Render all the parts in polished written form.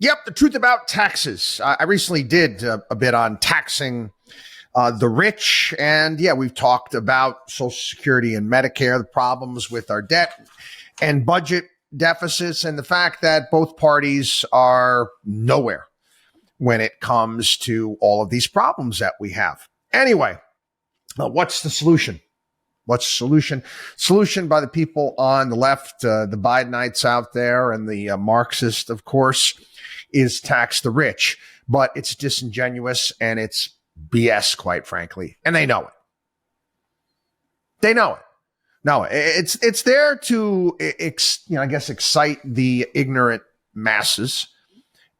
Yep, the truth about taxes. I recently did a bit on taxing the rich. And yeah, we've talked about Social Security and Medicare, the problems with our debt and budget deficits, and the fact that both parties are nowhere when it comes to all of these problems that we have. Anyway, what's the solution? What's the solution? Solution by the people on the left, the Bidenites out there, and the Marxists, of course, is tax the rich. But it's disingenuous and it's BS, quite frankly. And they know it. They know it. No, it's there to, I guess, excite the ignorant masses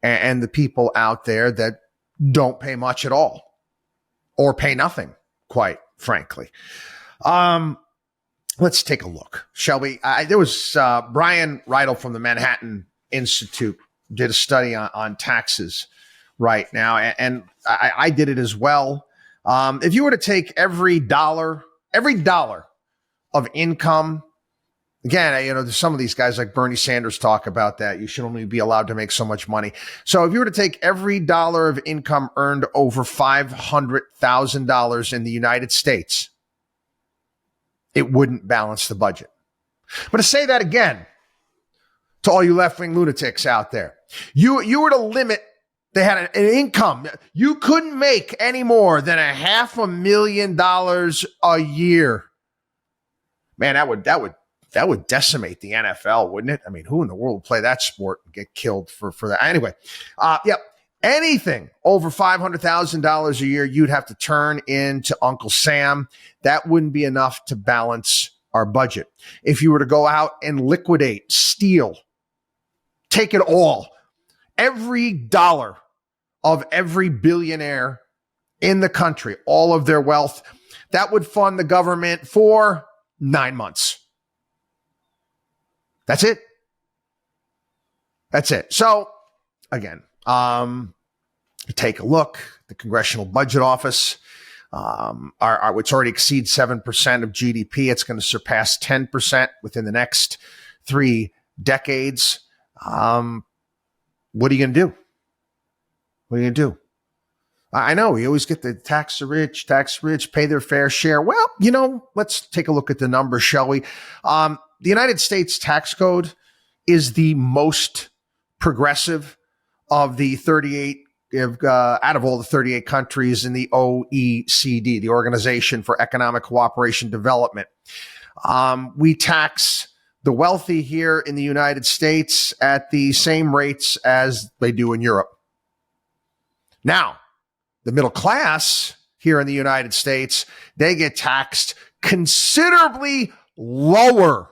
and the people out there that don't pay much at all or pay nothing, quite frankly. Let's take a look, shall we? There was Brian Reidel from the Manhattan Institute did a study on taxes right now, and I did it as well. If you were to take every dollar of income, again, there's some of these guys like Bernie Sanders talk about that. You should only be allowed to make so much money. So if you were to take every dollar of income earned over $500,000 in the United States, it wouldn't balance the budget. But to say that again, to all you left-wing lunatics out there, you were to limit, they had an income. You couldn't make any more than $500,000 a year. Man, that would decimate the NFL, wouldn't it? I mean, who in the world would play that sport and get killed for that? Anyway, anything over $500,000 a year, you'd have to turn into Uncle Sam. That wouldn't be enough to balance our budget. If you were to go out and liquidate, steal, take it all, every dollar of every billionaire in the country, all of their wealth, that would fund the government for 9 months. That's it. That's it. So again, take a look. The Congressional Budget Office, which already exceeds 7% of GDP. It's going to surpass 10% within the next 3 decades. What are you going to do? What are you going to do? I know we always get the tax rich, pay their fair share. Well, let's take a look at the numbers, shall we? The United States tax code is the most progressive of the 38, out of all the 38 countries in the OECD, the Organization for Economic Cooperation and Development. We tax the wealthy here in the United States at the same rates as they do in Europe. Now, the middle class here in the United States, they get taxed considerably lower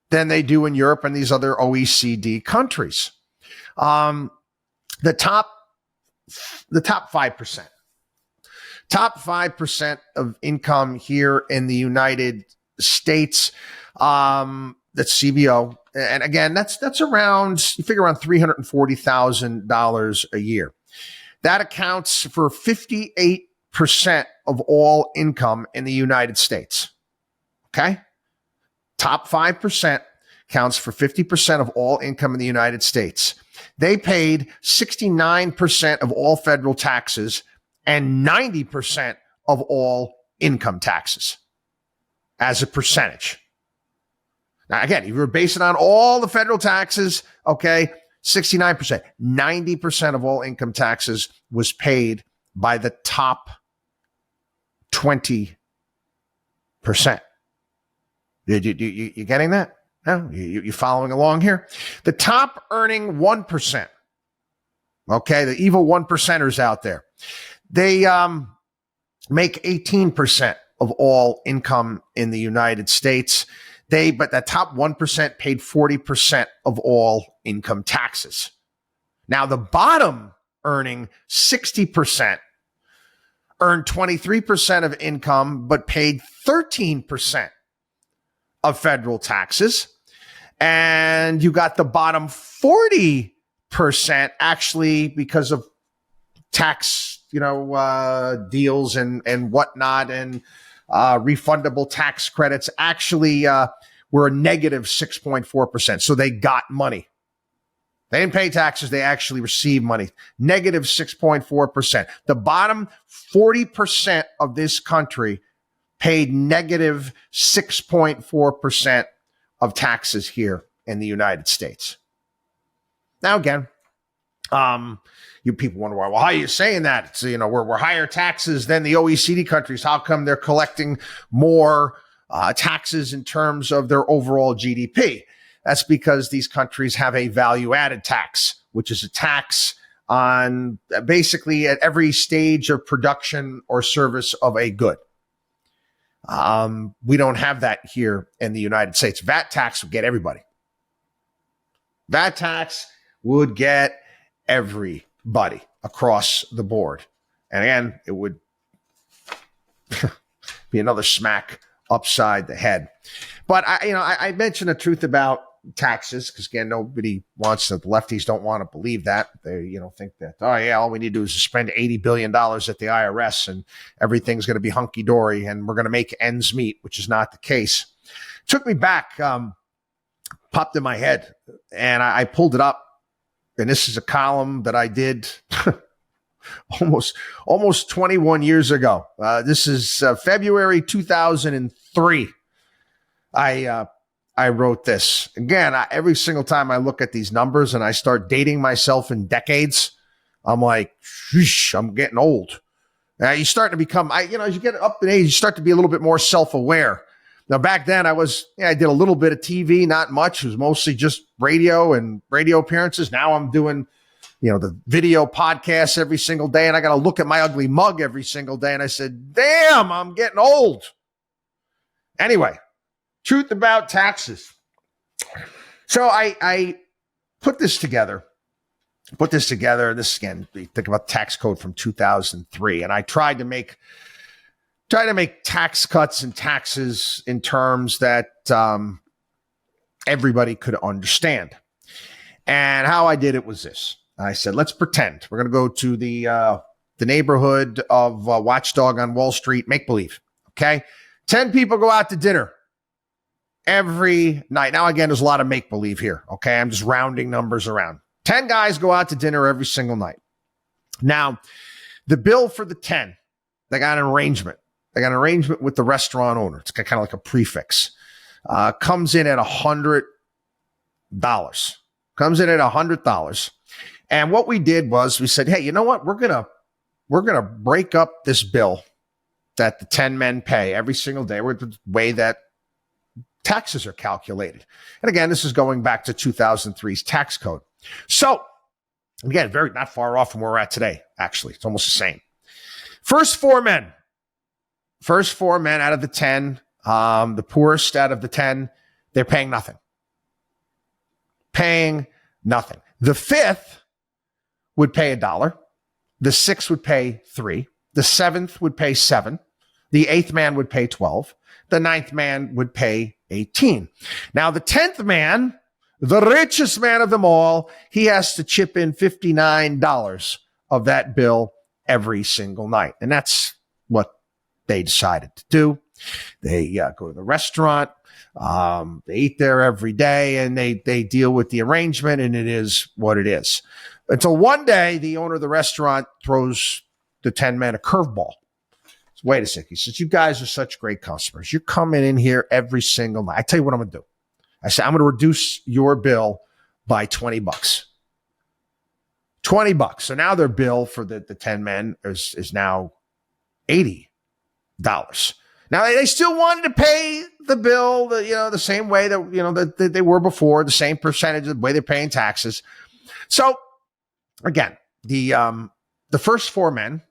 than they do in Europe and these other OECD countries. The top 5%. Top 5% of income here in the United States, that's CBO. And again, that's around, you figure around $340,000 a year. That accounts for 58% of all income in the United States. Okay? Top 5% counts for 50% of all income in the United States. They paid 69% of all federal taxes and 90% of all income taxes as a percentage. Now, again, if you were basing on all the federal taxes, okay, 69%, 90% of all income taxes was paid by the top 20%. You getting that? No, you following along here? The top earning 1%, okay, the evil 1%ers out there, they make 18% of all income in the United States. But that top 1% paid 40% of all income taxes. Now, the bottom earning 60% earned 23% of income, but paid 13% of federal taxes. And you got the bottom 40% actually because of tax, deals and whatnot, and refundable tax credits actually were a negative 6.4%. So they got money. They didn't pay taxes. They actually received money. Negative 6.4%. The bottom 40% of this country paid negative 6.4% of taxes here in the United States. Now, again, you people wonder why. Well, how are you saying that? It's, we're higher taxes than the OECD countries. How come they're collecting more taxes in terms of their overall GDP? That's because these countries have a value-added tax, which is a tax on basically at every stage of production or service of a good. We don't have that here in the United States. VAT tax would get everybody. VAT tax would get everybody across the board. And again, it would be another smack upside the head. But I mentioned the truth about taxes because again, nobody wants to. The lefties don't want to believe that. They think that all we need to do is spend $80 billion at the IRS and everything's going to be hunky dory and we're going to make ends meet, which is not the case. Took me back, popped in my head, and I pulled it up. And this is a column that I did almost 21 years ago. This is February 2003. I wrote this. Again, every single time I look at these numbers and I start dating myself in decades, I'm like, sheesh, I'm getting old. You start to become, as you get up in age, you start to be a little bit more self-aware. Now, back then, I did a little bit of TV, not much. It was mostly just radio and radio appearances. Now I'm doing, the video podcasts every single day, and I got to look at my ugly mug every single day. And I said, damn, I'm getting old. Anyway, truth about taxes. So I put this together. This again, think about the tax code from 2003, and I tried to make tax cuts and taxes in terms that everybody could understand. And how I did it was this. I said, let's pretend we're going to go to the neighborhood of WatchDog on Wall Street, make believe. Okay. 10 people go out to dinner every night. Now, again, there's a lot of make believe here. Okay. I'm just rounding numbers around. 10 guys go out to dinner every single night. Now, the bill for the 10, they got an arrangement. They got an arrangement with the restaurant owner. It's kind of like a prefix. Comes in at $100. Comes in at $100. And what we did was we said, hey, you know what? We're gonna break up this bill that the 10 men pay every single day with the way that taxes are calculated. And again, this is going back to 2003's tax code. So again, not far off from where we're at today. Actually, it's almost the same. First four men out of the 10, the poorest out of the 10, they're paying nothing. The fifth would pay $1. The sixth would pay $3. The seventh would pay $7. The eighth man would pay $12. The ninth man would pay $18. Now, the 10th man, the richest man of them all, he has to chip in $59 of that bill every single night. And that's what they decided to do. They go to the restaurant. They eat there every day, and they deal with the arrangement, and it is what it is. Until one day, the owner of the restaurant throws the 10 men a curveball. So, wait a second. He says, you guys are such great customers. You're coming in here every single night. I tell you what I'm going to do. I said, I'm going to reduce your bill by $20. $20. So now their bill for the 10 men is now $80. Now they still wanted to pay the bill, the same way that, that they were before, the same percentage of the way they're paying taxes. So again, the first four men,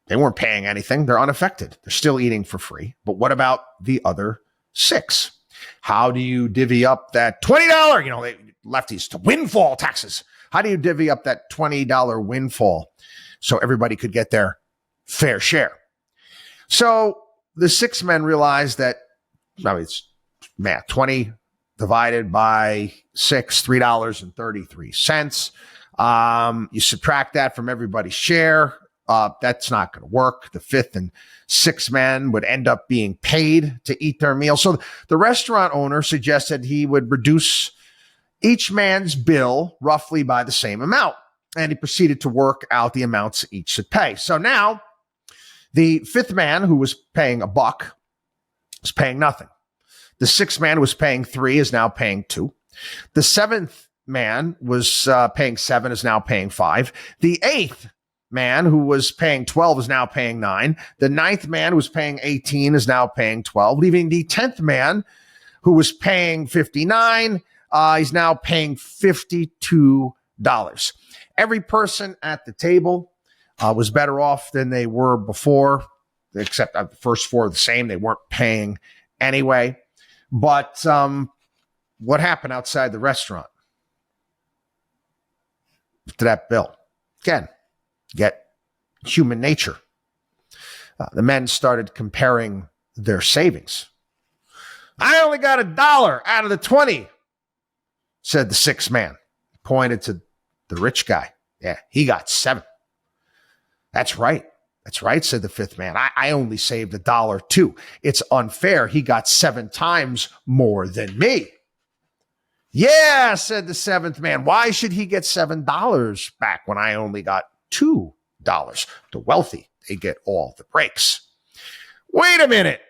they weren't paying anything. They're unaffected. They're still eating for free. But what about the other six? How do you divvy up that $20, lefties to windfall taxes? How do you divvy up that $20 windfall so everybody could get their fair share? So the six men realized that, it's math, 20 divided by 6, $3.33. You subtract that from everybody's share. That's not going to work. The fifth and sixth men would end up being paid to eat their meal. So the restaurant owner suggested he would reduce each man's bill roughly by the same amount. And he proceeded to work out the amounts each should pay. So now the fifth man, who was paying $1, is paying nothing. The sixth man who was paying $3 is now paying $2. The seventh man was paying $7 is now paying $5. The eighth man who was paying $12 is now paying $9. The ninth man who was paying $18 is now paying $12, leaving the 10th man who was paying $59. He's now paying $52. Every person at the table was better off than they were before, except the first four are the same. They weren't paying anyway. But what happened outside the restaurant to that bill? Again, get human nature. The men started comparing their savings. I only got $1 out of the 20, said the sixth man. Pointed to the rich guy. Yeah, he got $7. That's right. That's right, said the fifth man. I only saved $1 too. It's unfair. He got 7 times more than me. Yeah, said the seventh man. Why should he get $7 back when I only got $2? The wealthy, they get all the breaks. Wait a minute,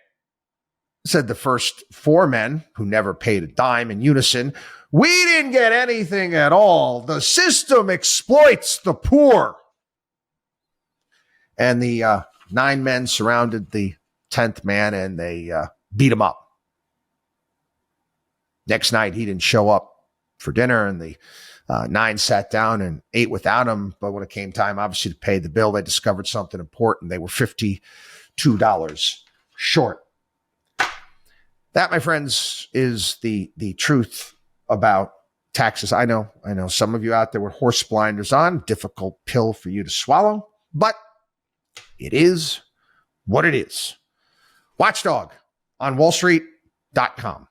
said the first 4 men, who never paid a dime, in unison. We didn't get anything at all. The system exploits the poor. And the 9 men surrounded the 10th man and they beat him up. Next night, he didn't show up for dinner, and the 9 sat down and ate without him. But when it came time, obviously, to pay the bill, they discovered something important. They were $52 short. That, my friends, is the truth about taxes. I know some of you out there with horse blinders on, difficult pill for you to swallow, but it is what it is. WatchDog on WallStreet.com.